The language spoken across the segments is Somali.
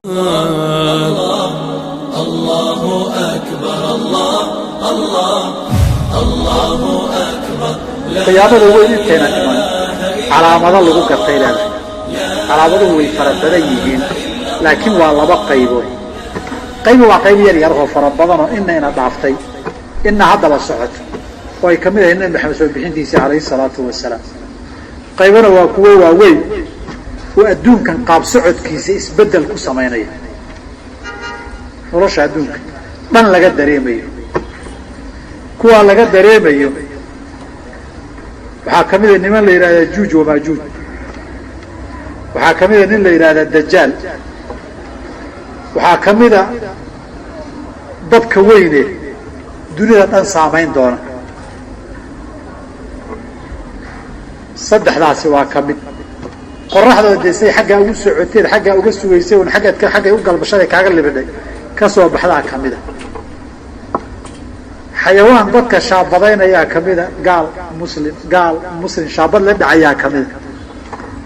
الله الله أكبر الله الله الله أكبر qiyaamada weyn inteena dhiman calaamado lagu gartay leedahay calaamaduhu way fara badan yihiin laakiin waa laba qaybood qayb waa qayb yar yar oo fara badan oo inayna dhaaftay inna haddaba socoto oo ay kamid ahayd nabi maxamed soo bixintiisa calayhi salaatu wasalaam qaybana waa kuwo waaweyn oo adduunkan qaab socodkiisa isbedel ku samaynaya nolosha adduunka dhan laga dareemayo kuwa laga dareemayo waxaa kamid ah niman la yidhahda juuj wamaajuuj waxaa kamid a nin la yidhahda dajaal waxaa kamid a dadka weyne dunida dhan saamayn doona saddexdaasi waa ka mid qoraxdooda dee say xaggaa ugu socoteed xaggaa uga sugaysay un xaggay u galbashaday kaaga libidhay ka soo baxdaa ka mida xayawaan dadka shaabadaynayaa ka mida gaal muslim shaabad la dhacayaa ka mida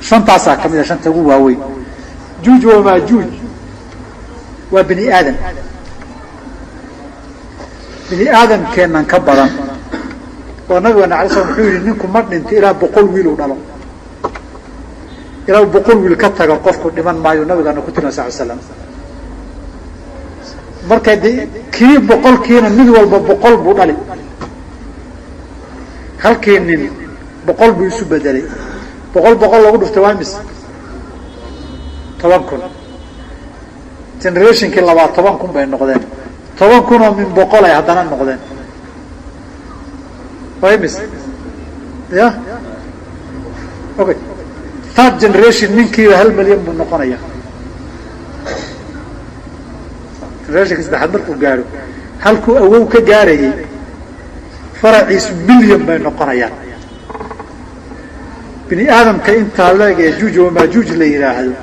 shantaasaa ka mida shanta ugu waaweyn juuj wamaajuuj waa bini aadam bini aadamkeennan ka badan oo nabigeena alay slam wuxuu yidhi ninku ma dhinto ilaa 100 wiil uu dhalo ilaa 100 wiil ka tago qofku dhiman maayo nabigeena ku tiri sal slam marka kii 100kiina mid walba 100 buu dhali halkii nin 100 buu isu bedelay 100 lagu dhuftay waa mis 10,000 generationkii 20,000 bay noqdeen 10,000 oo min 100 ay haddana noqdeen waa mis ya okay third generation ninkiiba 1 milyan buu noqonaya generationka saddexaad markuu gaaro halkuu awow ka gaarayay faraciisu milyan bay noqonayaan bini aadamka intaa leeg ee juuj wamaajuuj la yidhaahdo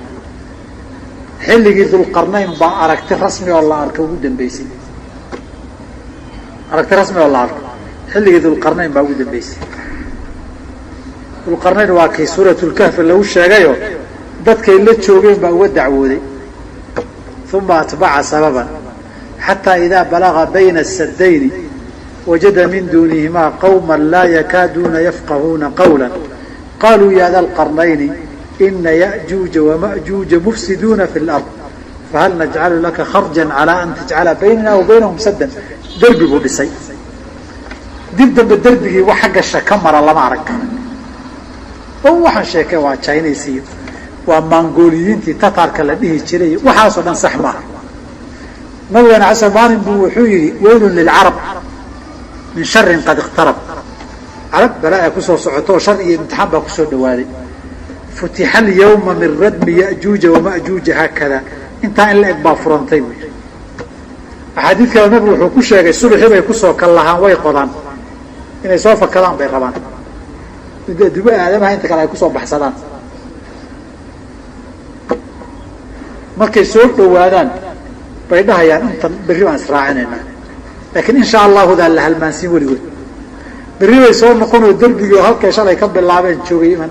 xilligii dulqarnayn baa aragti rasmi oo la arko ugu dambeysay aragti rasmi oo la arko xilligii dulqarnayn baa ugu dambeysay dulqarnayn waa kii suuratulkahfi lagu sheegayo dadkay la joogeen baa uga dacwooday uma atbaca sababan xataa idaa balaga bayna asadayni wajada min duunihimaa qawma laa yakaaduuna yafqahuuna qawla qaluu ya da lqarnayni ina ya'juuja wama'juuja mufsiduuna fi lard fahal najcalu laka kharjan calaa an tajcala baynana wa baynahum saddan derbi buu dhisay dib dambe derbigii wax xagga shaka mara lama arag oo waxaan sheekay waa chinaysiyo waa mongoliyiintii tatarka la dhihi jiray waxaasoo dhan sax maaha nabigeena cala maalin buu wuxuu yidhi weylun lilcarab min sharin qad iqtarab carab balaa kusoo socoto oo shar iyo imtixaan baa kusoo dhawaaday futixa alyawma min radmi ya'juuja wama'juuja haakada intaa in la eg baa furantay buu yidhi axaadiid kale nabigu wuxuu ku sheegay subaxii bay kusoo kal lahaan way qodaan inay soo fakadaan bay rabaan duba aadamaha inta kale ay kusoo baxsadaan markay soo dhawaadaan bay dhahayaan intan berri baan israacinaynaa laakiin insha allahudaa la halmaansiin weligood berri bay soo noqonoo derbigii oo halkay shalay ka bilaabeen joogay iman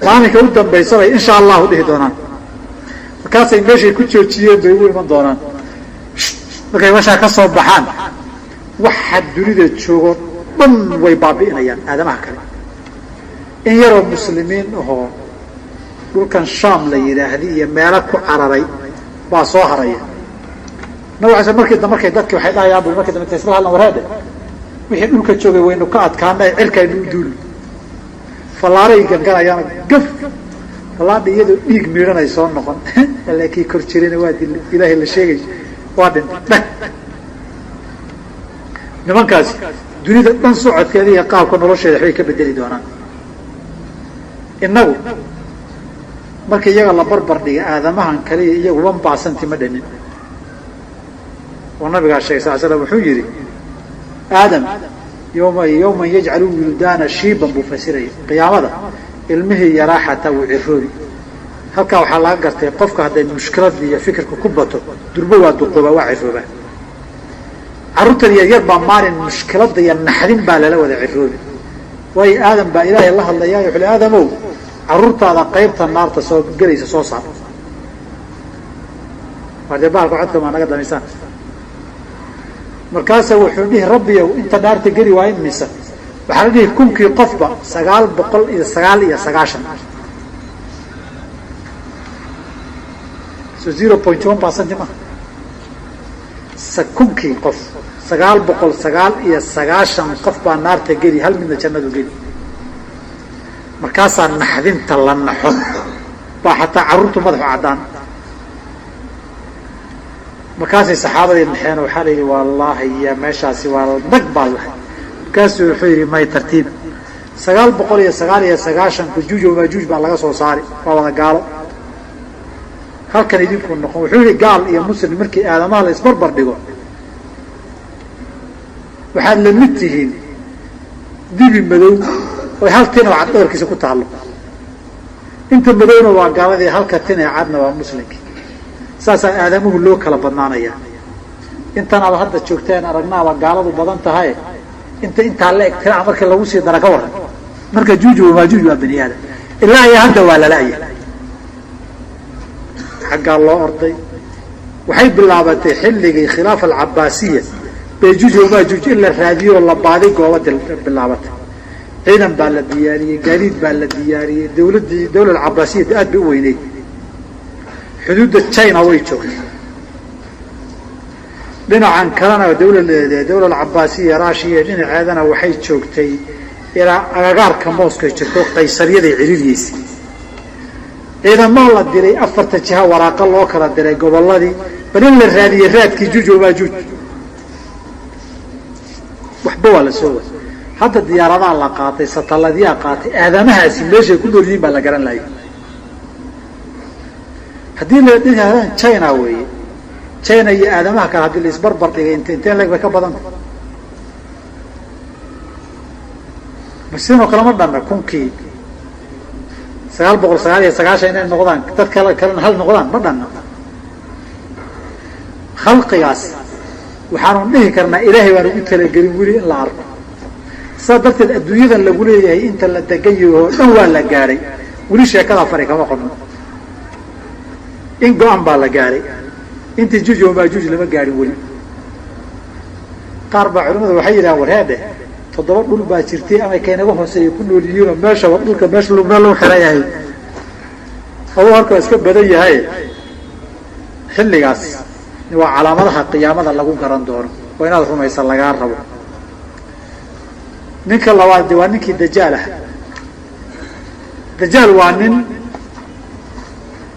maalinka u dambaysa bay insha allahu dhihi doonaan markaasay meeshay ku joojiyeen bay ugu iman doonaan markay meeshaa ka soo baxaan waxa dunida joogo dhan way baabi'inayaan aadamaha kale in yaroo muslimiin ahoo dhulkan shaam la yidhaahdi iyo meelo ku cararay baa soo haraya nabiga cala markii dadki waxay dhahayaan bu markii dambe isla hadlan wareede wixii dhulka joogay waynu ka adkaanay cirkaynu u duuli fallaaray ganganayaan gaf fallaadha iyadoo dhiig miidhanay soo noqon laakiin kor jirina waa dil ilaahay la sheegay waa dhintay dhag nimankaasi dunida dhan socodkeeda iyo qaabka nolosheeda waxbay ka bedeli doonaan innagu marka iyaga la barbar dhiga aadamahan kaliya iyagu 1% ma dhanin oo nabigaa sheegay sal slam wuxuu yidhi aadam yawman yajcalu wildaana shiiban buu fasiraya qiyaamada ilmihii yaraa xataa wuu ciroobi halkaa waxaa laga gartay qofka hadday mushkiladii iyo fikirka ku bato durbo waa duqooba waa ciroobaa carruurtan yaryar baa maalin mushkilada iyo naxdin baa lala wada ciroobi waayo aadam baa ilaahay la hadlayaa wuxuu aadamow carruurtaada qaybta naarta soo gelaysa soo saar warde baalka codka maa naga damaysaan markaasa wuxuu dhihi rabbiyow inta dhaarta geli waa in mise waxaa la dhihi kunkii qofba 999 so 0.1% ma kunkii qof 999 qof baa naarta geli hal midna jannadu geli markaasaa naxdinta la naxo baa xataa carruurtu madaxu caddaan markaasay saxaabadii naxeen waxaa la yidhi wallaahi ya meeshaasi waa nag baa lahay markaasuu wuxuu yidhi may tartiib 999 juuj oo maajuuj baa laga soo saari waa wada gaalo halkan idinku noqon wuxuu yidhi gaal iyo muslim markii aadamaha la isbarbar dhigo waxaad la mid tihiin dibi madow oo hal tin oo cad dheerkiisa ku taalo inta madowna waa gaaladii halka tin ee cadna waa muslimkii saasaa aadamuhu loo kala badnaanaya intan aad hadda joogteen aragnaaba gaaladu badan tahay intaa la eg tira marka lagu sii dara ka waran marka juuj oo maajuuj waa bani aadam ilaa iyo hadda waa lalaaya xaggaa loo orday waxay bilaabatay xilligii khilaafa alcabaasiya bay juuj oo maajuuj in la raadiyo la baadi gooba bilaabatay ciidan baa la diyaariyey gaadiid baa la diyaariyey dawlad cabaasiyada aad bay u weyneyd xuduudda china way joogtay dhinacan kalena dawlad cabaasiya raashiya dhinaceedana waxay joogtay ilaa agagaarka mooskay jirto qaysaryaday ciriiriyeysay ciidamaa la diray 4 jiha waraaqa loo kala diray gobolladii bal in la raadiyey raadkii juuj oo maajuuj waxba waa la soo waday hadda diyaaradaha la qaatay satalaadyaa qaatay aadamahaasi meeshay ku nool yihiin baa la garan laayay haddii la dhinaadaan china weeye china iyo aadamaha kale haddii la isbarbar dhigay inteen leeg bay ka badanta basinoo kalama dhanna kunkii 999 inay noqdaan dad kalena hal noqdaan ma dhanna khalqigaas waxaanu dhihi karnaa ilaahay baan ugu talagelin weli in la arko saa darteed adduunyadan lagu leeyahay inta la degan yaho dhan waa la gaadhay weli sheekadaa fari kama qodno in go-an baa la gaadhay intii juuj oo maajuuj lama gaadhin weli qaar baa culimmadu waxay yidhahaan warheedhe 7 dhul baa jirtay ama kaynaga hooseeya ku nool yihiinoo meeshaba dhulka meesha meel loo xiran yahay aduu halkaa iska badan yahay xilligaas waa calaamadaha qiyaamada lagu garan doono waa inaad rumaysa lagaa rabo ninka labaad waa ninkii dajaal ah dajaal waa nin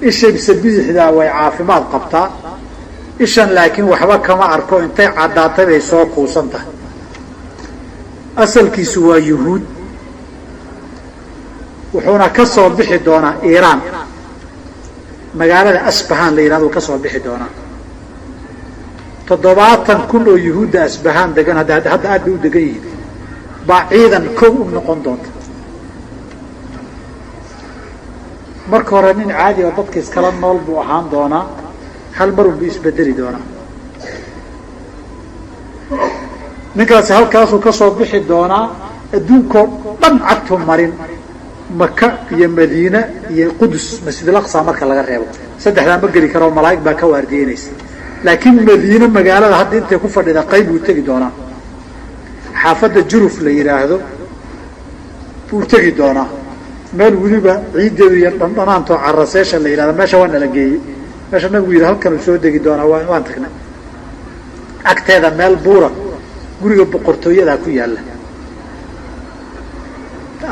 isha bidixdaa way caafimaad qabtaa ishan laakiin waxba kama arko intay caddaatay bay soo kuusan tahay asalkiisu waa yuhuud wuxuuna ka soo bixi doonaa iiraan magaalada asbahaan la yidhahdo ka soo bixi doonaa 70,000 oo yuhuudda asbahaan degan hadda aad bay u degan yihiin baa ciidan kow u noqon doonta marka hore nin caadi oo dadka iskala nool buu ahaan doonaa hal mar unbuu isbedeli doonaa ninkaasi halkaasuu ka soo bixi doonaa adduunkoo dhan cagtu marin maka iyo madiine iyo qudus masjidul aqsa marka laga reebo saddexdaa ma geli karo malaa'ig baa ka waardiyeynaysa laakiin madiine magaalada hadda intay ku fadhida qayb buu tegi doonaa xaafadda juruf la yidhaahdo buu tegi doonaa meel weliba ciiddeedu iyo dhandhanaantoo caraseesha la yidhahdo meesha waa nala geeyey meesha nabigu yidhi halkanuu soo degi doonaa waan tagnay agteeda meel buura guriga boqortooyadaa ku yaalla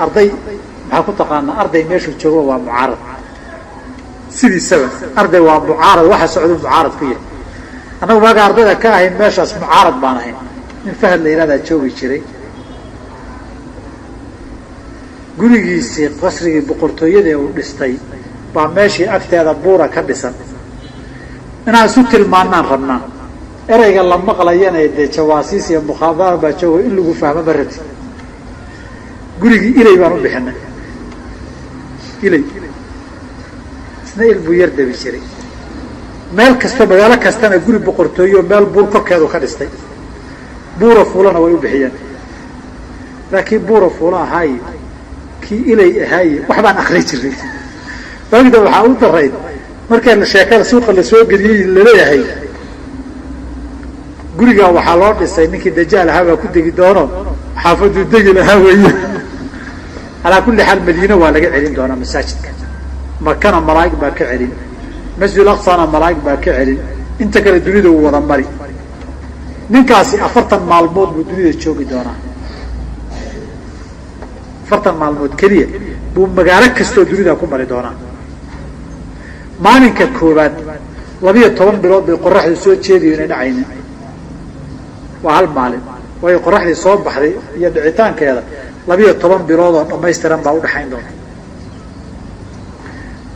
arday maxaa ku taqaanaa arday meeshuu joogo waa mucaarad sidiisaba arday waa mucaarad waxa socdo mucaarad ku yahay annagu maaga ardayda ka ahayn meeshaas mucaarad baan ahayn nin fahad la yidhahdaa joogi jiray gurigiisii qasrigii boqortooyadee uu dhistay baa meeshii agteeda buura ka dhisan inaan isu tilmaannaan rabnaa ereyga la maqlayana dee jawaasiis iyo mukhaabara baa joogo in lagu fahmo ma rabti gurigii ilay baan u bixinay ilay isna il buu yar dabi jiray meel kasta magaalo kastana guri boqortooyo meel buur korkeedu ka dhistay buura fuulana way u bixiyeen laakiin buura fuula ahaaye kii ilay ahaaye waxbaan akri jiray maagda waxaa u darayd markay la sheekada suuqa la soo geliyey laleeyahay gurigaa waxaa loo dhisay ninkii dajaal ahaa baa ku degi doono xaafaduu degi lahaa weeye calaa kulli xaal madiina waa laga celin doonaa masaajidka makana malaa'ig baa ka celin masjid aqsana malaa'ig baa ka celin inta kale dunida uu wada mari ninkaasi 40 maalmood buu dunida joogi doonaa 40 maalmood keliya buu magaalo kastoo dunida ku mari doonaa maalinka koowaad 12 bilood bay qoraxdu soo jeediyo inay dhacaynin waa hal maalin way qoraxdii soo baxday iyo dhicitaankeeda 12 bilood oo dhammaystiran baa u dhaxayn doonta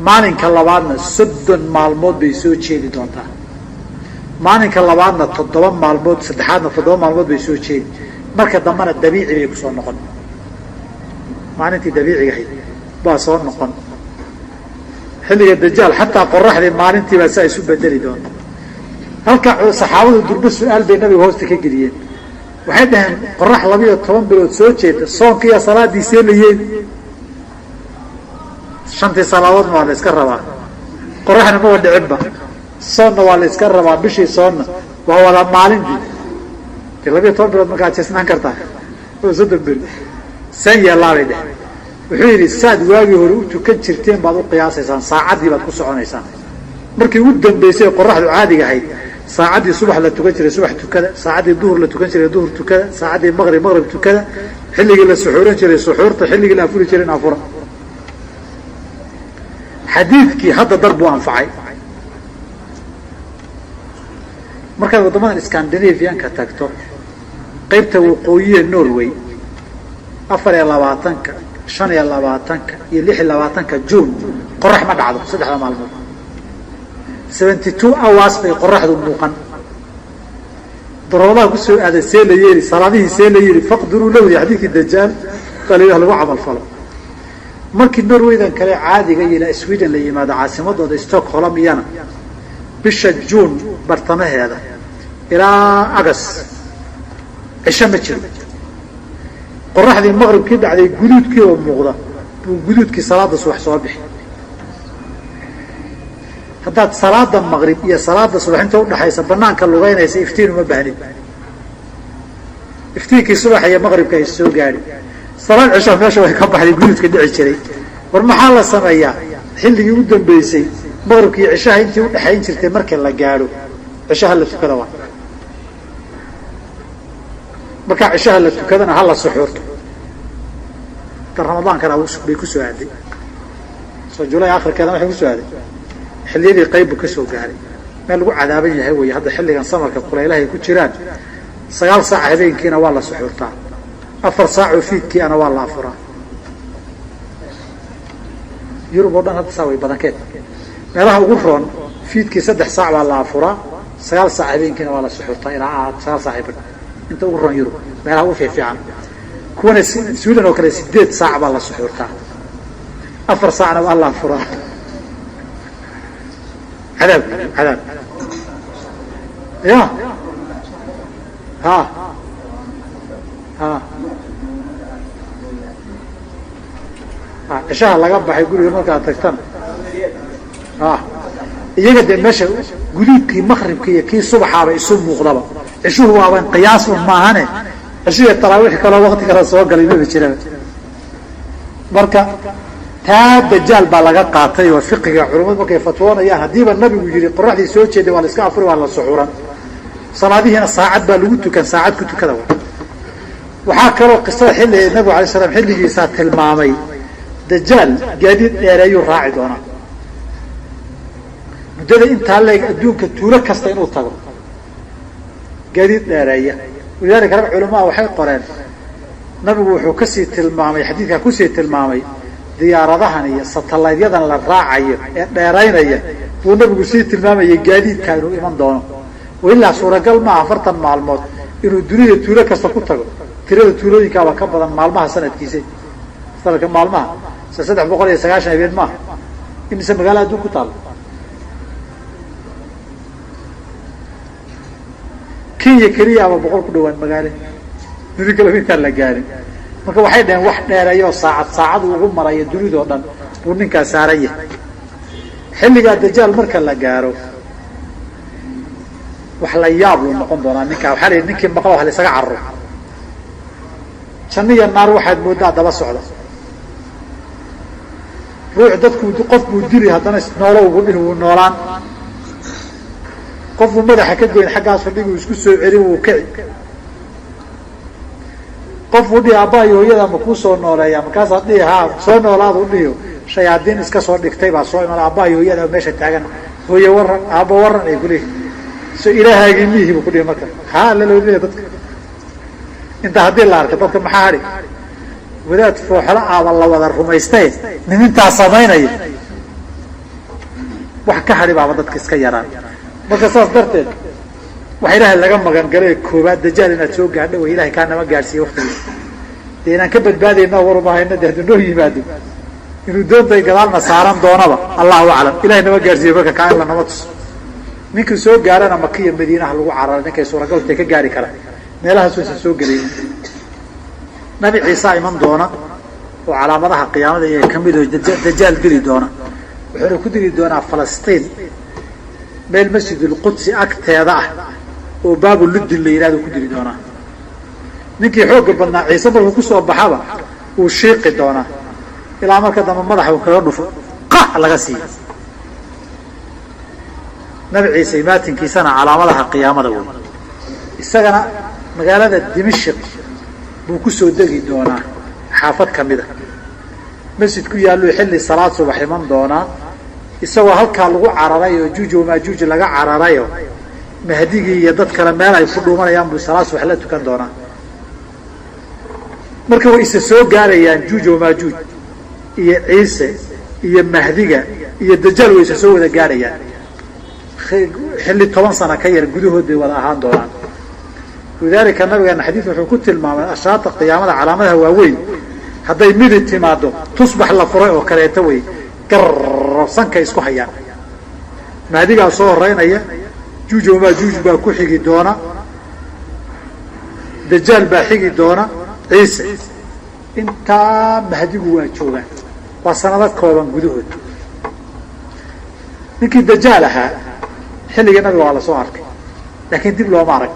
maalinka labaadna 30 maalmood bay soo jeedi doontaa maalinka labaadna 7 maalmood saddexaadna 7 maalmood bay soo jeedi marka dambana dabiici bay kusoo noqon maalintii dabiiciga ahayd baa soo noqon xilliga dajaal xataa qoraxdii maalintii baa saa isu bedeli doonta halka saxaabadu durba su-aal bay nabiga hoosta ka geliyeen waxay dhaheen qorax 12 bilood soo jeeda soonka iyo salaadii seelayeen shantii salaadoodna waa la iska rabaa qoraxna ma wada dhicinba soonna waa la iska rabaa bishii soonna waa wada maalintii 12 bilood markaad jeesnaan kartaa oo 30 bil san yeelaabay dheh wuxuu yidhi saad waagii hore u tukan jirteen baad u qiyaasaysaan saacaddii baad ku soconaysaan markii ugu dambaysay qoraxdu caadiga ahayd saacaddii subax la tukan jiray subax tukada saacaddii duhur la tukan jiray duhur tukada saacaddii maqrib tukada xilligii la suxuuran jiray suxuurta xilligii la afuri jiray afura xadiidkii hadda dar buu anfacay markaad waddamadan Scandinavian-ka tagto qaybta waqooyiga Norway 24-ka 25-ka iyo 26-ka June qorax ma dhacdo 3 maalmood 72 hours bay qoraxdu muuqan daroodaha ku soo aaday see la yeeli salaadihii see la yeeli faqduruu lawdi xadiidkii dajaal qaliyo lagu camal falo markii Norwaydan kale caadiga ila Sweden la yimaado caasimadooda Stockholm iyana bisha June bartamaheeda ilaa August cisho ma jiro qoraxdii maqribkii dhacday guduudkii oo muuqda buu guduudkii salaada subax soo bixi haddaad salaada maqrib iyo salaada subax inta u dhaxaysa banaanka lugaynaysa iftiin uma baahnid iftiinkii subax iyo maqribka ay soo gaari salaad cisho meesha way ka baxday guduudka dhici jiray war maxaa la sameeyaa xilligii u dambeysay maqribkii cishaha intii u dhaxayn jirtay marka la gaaro cishaha la tukada waa marka cishaha la tukadana hala suxuurto ramadaankana bay ku soo aaday soo July aakhirkeeda waxay ku soo aaday xilliyadii qayb ka soo gaaray meel lagu cadaaban yahay way hadda xilligan samarka kulaylaha ay ku jiraan 9 saac habeenkiina waa la suxuurtaa 4 saac oo fiidkii ana waa la afuraa Yurub oo dhan hadda saa way badankeed meelaha ugu roon fiidkii 3 saac baa la afuraa 9 saac habeenkiina waa la suxuurtaa ilaa 9 saac inta ugu roon Yurub meelaha ugu fiican kuwana Sweden oo kale 8 saac baa la suxuurtaa 4 saacna waa la afuraa عذاب يا ها عشاء laga baxay guriga marka tagtan iyaga de meesha gudubkii maqribkii iyo kii subaxaba isu muuqdaba cishuhu waa qiyaas ma ahane cishiga taraawix kala waqti kala soo galay ma jiraan marka taa dajaal baa laga qaatay oo fiqiga culimadu markay fatwoonayaan hadiiba nabigu yiri qoraxdii soo jeeday waa la iska afuri waa la suxuuran salaadihiina saacad baa lagu tukan saacad ku tukada waxaa kaloo qisada xilliga nabiga calaysalaam salaam xilligiisa tilmaamay dajaal gaadiid dheereeyo raaci doona muddada intaa leeg adduunka tuulo kasta inuu tago gaadiid dheereeya walidaalika rag culimaa waxay qoreen nabigu wuxuu kasii tilmaamay xadiidka kusii tilmaamay diyaaradahan iyo satellaytyadan la raacayo ee dheeraynaya buu nabigu sii tilmaamayay gaadiidka inuu iman doono ilaa suuragal ma 40 maalmood inuu dunida tuulo kasta ku tago tirada tuulooyinka waa ka badan maalmaha sanadkiisa sanadka maalmaha 390 habeen ma inta magaalada adduun ku taal Kenya kaliya waa 100 ku dhawaan magaalo dunida kale inta la gaarin marka waxay dhaheen wax dheereeyo saacad ugu maraya dunida oo dhan uu ninka saaraya xilligaa dajaal marka la gaaro wax la yaab luu noqon doonaa ninkaa. waxaa la yidhi ninkii maqla wax la isaga cararo. janno iyo naar waxaad mooddaa daba socda. ruux qof buu dili haddana noolo ugu dhihi wuu noolaan. qof buu madaxa ka goyn xaggaasu dhigi isku soo celin wuu kici. qof buu dhihi aabbaha iyo hooyada ma kuu soo nooleeyaa markaasaad dhihi haa soo noolaadu dhihiyo shayaadiin iska soo dhigtay baa soo iman aabbaha iyo hooyada meesha taagan hooye waran aabba waran ay kuleehi so ilaahaagii miihi buu ku dhihi marka haa lalowdaya dadka inta haddii la arka dadka maxaa hadhi wadaad fooxlo aaba la wada rumaystae nin intaa samaynaya wax ka hadhi baaba dadka iska yaraan. marka saas darteed waxa ilaahay laga magan galay koobaad dajaal inaad soo gaadho way ilaahay kaa nama gaadhsiiye waqtigiisa dee inaan ka badbaadayna warumahayna dee hadduu noo yimaado inuu doontay gadaalna saaran doonaba allahu aclam. ilahay nama gaadhsiiye marka kaa in la nama tuso. ninkii soo gaarana maka iyo madiinaha lagu carara ninkay suuragaltay ka gaari karaan meelahaas waysan soo gelayn. nabi ciisa iman doona oo calaamadaha qiyaamada iyo kamid oo dajaal dili doona. wuxuuna ku dili doonaa falastiin meel masjidulqudsi agteeda ah oo baabuluddin la yidhahdo ku dili doonaa. ninkii xoogga badnaa ciise markuu kusoo baxaba wuu shiiqi doonaa ilaa marka dambe madaxa uu kaga dhufo qax laga siiyo. nabi ciise imaatinkiisana calaamadaha qiyaamada wey. isagana magaalada dimashik buu ku soo degi doonaa xaafad ka mida masjid ku yaallu xilli salaad subax iman doonaa isagoo halkaa lagu cararay oo juuj wamaajuuj laga cararayo mahdigii iyo dad kale meel ay ku dhuumanayaan buu salaad subax la tukan doonaa. marka way isa soo gaarayaan juuj wamaajuuj iyo ciise iyo mahdiga iyo dajaal way isa soo wada gaarayaan xilli 10 sano ka yar gudahood bay wada ahaan doonaan. lidaalika nabigeena xadiidka wuxuu ku tilmaamay ashraata qiyaamada calaamadaha waaweyn hadday midi timaado tusbax la furay oo kaleeto way garabsanka isku hayaan. mahdigaa soo horeynaya juuj wamaajuuj baa ku xigi doona dajaal baa xigi doona ciise. intaa mahdigu waa joogaan waa sanado kooban gudahood. ninkii dajaal ahaa xilligii nabiga waa la soo arkay laakiin dib looma arag.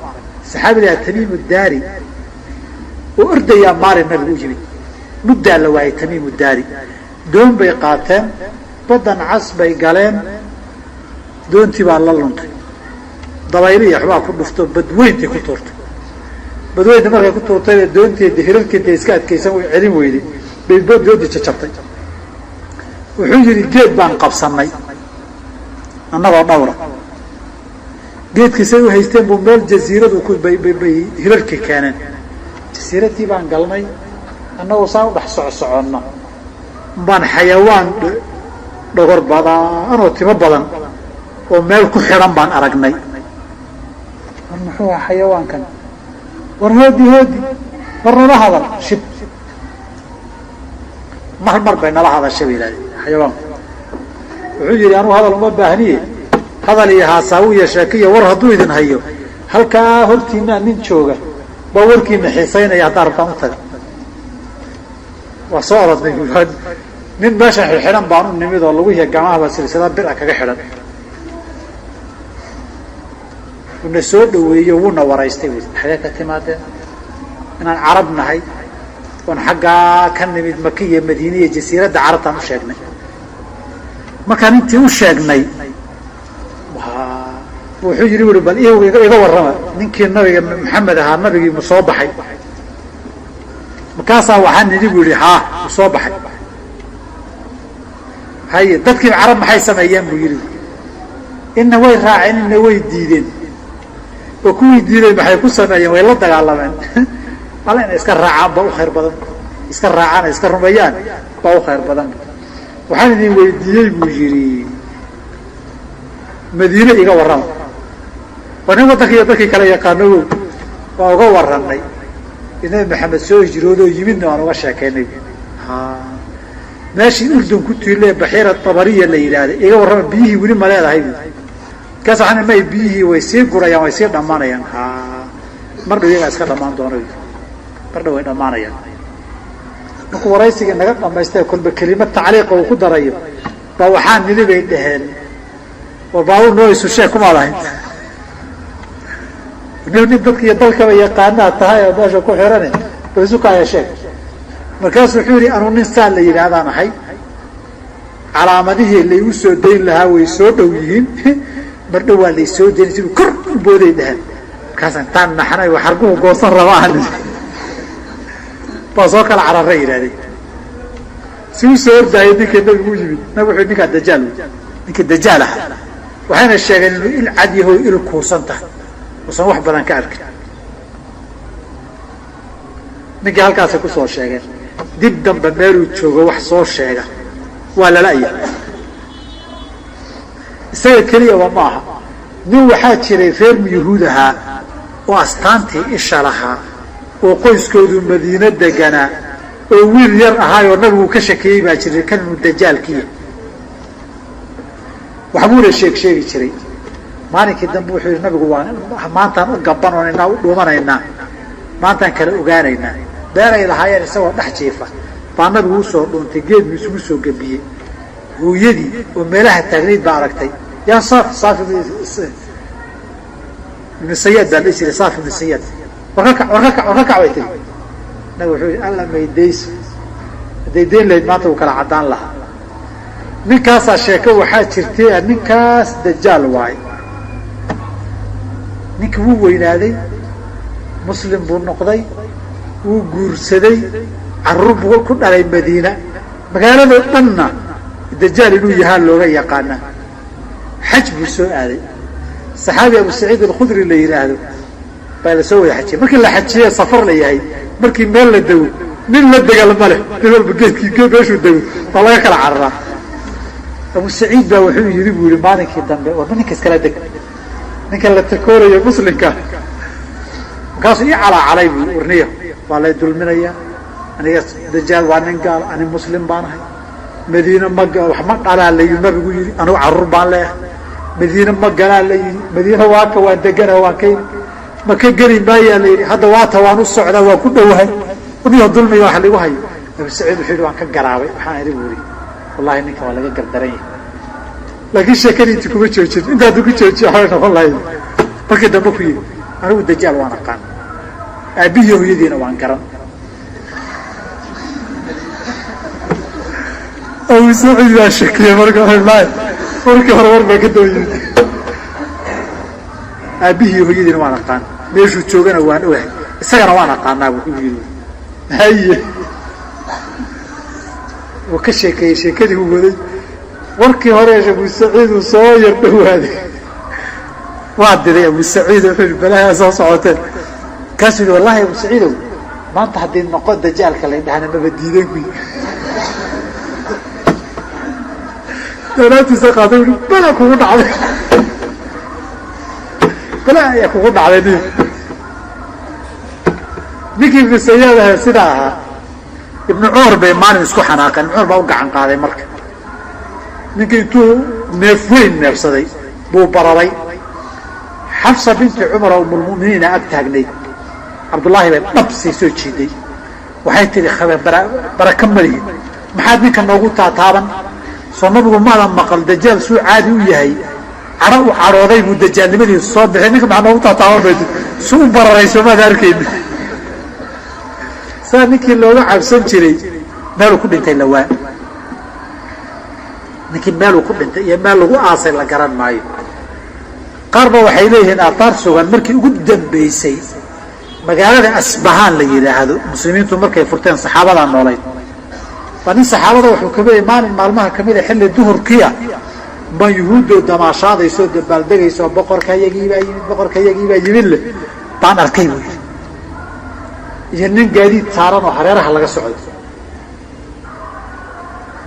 saxaabiga tamiimu daari oo ordayaa maalin nabigu u yimid muddaa la waayay. tamiimu daari doon bay qaateen baddan cas bay galeen doontii baa la luntay dabayliya waxbaa ku dhufto badweyntii ku tuurtay. badweynta markay ku tuurtay doonteeda hirarkeeda iska adkaysan way celin weyday bay doontii jajabtay. wuxuu yidhi geed baan qabsannay annagoo dhawra geedkiisay u haysteen buu meel jasiiradu bay hirarkii keeneen. jasiiradii baan galnay annagoo saan u dhex socsoconna baan xayawaan dhogor badan oo timo badan oo meel ku xidhan baan aragnay. war muxuu aha xayawaankan? war hoodi war nala hadal shib mar bay nala hadasha bay yidhahdeen xayawaanku. wuxuu yidhi anugu hadal uma baahniye hadal iyo haasaawu iyo sheekiya war hadduu idin hayo halkaa hortiinaa nin jooga baa warkiina xiisaynaya haddaa rabtaan u taga. waa soo orodnay nin meeshan xidhan baan u nimid oo lagu hiya gamahaba silsilada bir a kaga xidhan. wuuna soo dhaweeyo wuuna waraystay wy xagee ka timaadeen inaan carab nahay oon xaggaa ka nimid maka iyo madiine iyo jasiiradda carabtaan u sheegnay. markaan intii u sheegnay wuxuu yidhi ui bal iga warrama ninkii nabiga maxamed ahaa nabigii mu soo baxay? markaasaa waxaan idhi bu yihi haa mu soo baxay. haye dadkii carab maxay sameeyeen buu yidhi inna way raaceen inna way diideen oo kuwii diiday maxay ku sameeyeen way la dagaalameen. alla inay iska raacaan baa u khayr badan iska raacaan iska rumeeyaan baa u khayr badan. waxaan idin weydiiyey buu yidhi madiine iga warrama. waa nin waddanka iyo dadkii kale yaqaano wow waa uga warranay nabi maxamed soo hijroodoo yimidna waan uga sheekaynay. meeshii urdun ku tiilee baxiira tabariya la yidhaahday iga warrama biyihii weli ma leedahay bu markaas waxaan may biyihii way sii gurayaan way sii dhammaanayaan. mar dhow iyagaa iska dhammaan doona mar dhow way dhammaanayaan. markuu waraysigii naga dhamaystay kolba kelimad tacliiqa uu ku darayo baa waxaa nili bay dhaheen oo baabuur noo isu sheeg kumaad ahayd nin dadka iyo dalkaba yaqaanaad tahay oo meesha ku xirane basukaaya sheeg. markaasuu wuxuu yidhi anuu nin saa la yidhaahdaan ahay, calaamadihii laygu soo dayn lahaa way soo dhow yihiin, mardhow waa laysoo dayn siduu kor u booday dhahan. markaasaan taan naxnay waa xarguhu goosan rabaan baa soo kala cararray yidhahdeen. si u soo ordaayay ninkii nabigu u yimid, nabig wuxuu ninkaa dajaal ninkii dajaal aha waxayna sheegeen inuu il cad yaho il kuusan tahay uusan wax badan ka arkin. ninkii halkaasay ku soo sheegeen. dib dambe meeluu joogo wax soo sheega waa lala'ya. isaga keliyaba ma aha, nin waxaa jiray reer yuhuud ahaa oo astaantii isha lahaa oo qoyskoodu madiino deganaa oo wiil yar ahaayoo nabigu ka shakeeyey baa jiray kan inuu dajaalkiya waxbuuna sheegi jiray. maalinkii dambe wuxuu yidhi nabigu waa maantaan u gabbanonaynaa u dhuumanaynaa, maantaan kala ogaanaynaa. beeray lahaayeen isagoo dhex jiifa baa nabigu usoo dhuuntay, geed buu isugu soo gabiyey. hooyadii oo meelaha taagnayd baa aragtay, yaa saaf ibnu sayaad baa dhihi jiray, saaf ibnu sayaad warka kac way tiri. nabigu wuxuu yidhi alla maydayso, hadday dayn lahayd maanta uu kala caddaan lahaa. ninkaasaa sheeko waxaa jirtay, ninkaas dajaal waaye. ninka wuu weynaaday, muslim buu noqday, wuu guursaday, carruur buu ku dhalay madiina. magaalado dhanna dajaal inuu yahaa looga yaqaana. xaj buu soo aaday. saxaabi abu saciid alkhudri la yidhaahdo baa la soo wada xajiyay. markii la xajiye safar la yahay, markii meel la dego nin la degal ma leh, nin walba geed meeshuu dego baa laga kala cararaa. abu saciid baa wuxuu yidhi buu yihi maalinkii dambe warba ninka iskala deg, ninka la takoorayo muslimka. markaasuu ii calaacalay buu warniya waa lay dulminayaa, aniga dajaal waa nin gaal, ani muslim baan ahay, madiine wax ma dhalaa la yidhi nabigu yidhi, anigu carruur baan leeyahay, madiine ma galaa la yidhi, madiine waaka waan degana waan ka yimi, ma ka geli maayaa la yidhi, hadda waata waan u socdaa waan ku dhowahay, uniyo dulmiga wax lagu hayo. abu saciid wuxuu yidhi waan ka garaabay, waxaan idhi buu yidhi wallahi ninka waa laga gardaran yahay, laakiin sheekadiinti kuma joojin, intaad ugu joojiyo waxbay noqon lahayd. markii dambe ku yidhi anigu dajaal waan aqaan, aabbihii hooyadiina waan garan. abu saciid baa shakiyey markii hore war baa ka daba yimid. aabbihii hooyadiina waan aqaan, meeshuu joogana waan ogahay, isagana waan aqaanaa buu ku yidhi. haye wuu ka sheekeeyey sheekadii uu waday. warkii hore abu saciid uu soo yar dhowaaday, waa diray abu saciid wuxuu yidhi balaayaa soo socoteen. kaasuu yidhi wallahi abu saciidow maanta haddii noqon dajaalka lay dhahana maba diidan ku yidhi. dawlaadtiisa qaaday u bala kugu dhacday, bala ayaa kugu dhacday. ninkii ibnu sayaad ahaa sidaa ahaa, ibnu cumar bay maalin isku xanaaqeen. ibnu cumar baa u gacan qaaday. marka ninkii intuu neef weyn neefsaday buu bararay. xafsa binti cumar oo umulmu'miniina ag taagnayd, cabdullaahi bay dhab sii soo jiiday. waxay tihi baraka malihi, maxaad ninka noogu taataaban? soo nabigu maadan maqal dajaal suu caadi u yahay, cadho u cadhooday buu dajaalnimadiisu soo bixay, ninka maxaa noogu taataaban bay tii, su u bararay soomaada arkayna. saa ninkii looga cabsan jiray meeluu ku dhintay lawaa. ninkii meeluu ku dhintay iyo meel lagu aasay la garan maayo. qaar ba waxay leeyihiin aataar sugan markii ugu dambaysay magaalada asbahaan la yidhaahdo muslimiintu markay furteen saxaabadaa noolayd. waa nin saxaabada wuxuu ka leeyay maalin maalmaha kamida xilli duhurkiya ma yuhuuddoo damaashaadaysoo dabaaldegaysoo boqorkayagiibaa yimid leh baan arkay buu yidhi, iyo nin gaadiid saaran oo hareeraha laga socdo.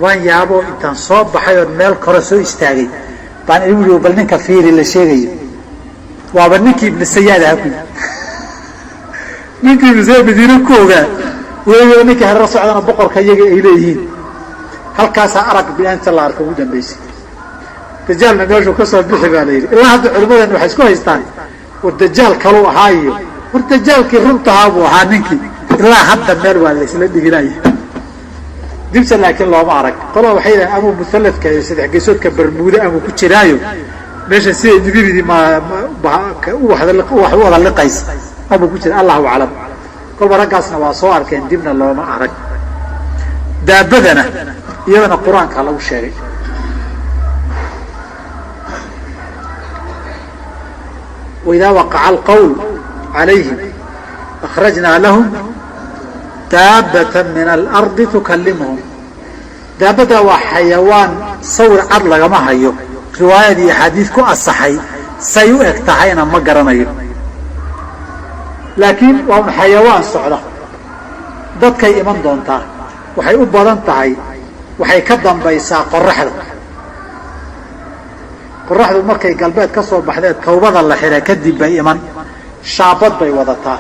waan yaaboo intaan soo baxay oon meel kore soo istaagay baan igu yidhi bal ninka fiiri la sheegayo waaba ninkii ibnu sayaad aha ku yidhi. ninkii ibnu sayaad madiine ku ogaa weeyo ninkii hareero socdana boqorka iyaga ay leeyihiin. halkaasaa arag bilaanta la arka ugu dambaysay. dajaalna meeshuu ka soo bixi baa la yidhi. ilaa hadda culimmadan waxay isku haystaan war dajaal kaluu ahaa iyo war dajaalkii runtahaa buu ahaa ninkii. ilaa hadda meel waa laysla dhiginaya. dibsa laakiin looma arag. qolaa waxay yidhahan amuu musalladka iyo saddex geesoodka barmuuda amuu ku jiraayo meesha siday dibiridii wax u wada liqaysa mabuu ku jira allahu aclam. kolba raggaasna waa soo arkeen, dibna looma arag. daabadana iyadana qur-aanka lagu sheegay. waidaa waqaca alqawl calayhim akhrajnaa lahum daabatan min alardi tukallimuhum. daabadda waa xayawaan sawir cad lagama hayo, riwaayad iyo axaadiis ku asaxay say u eg tahayna ma garanayo, laakiin waa un xayawaan socda. dadkay iman doontaa, waxay u badan tahay waxay ka dambaysaa qoraxda. qoraxdu markay galbeed ka soo baxdeed tawbada la xidha kadib bay iman, shaabad bay wadataa.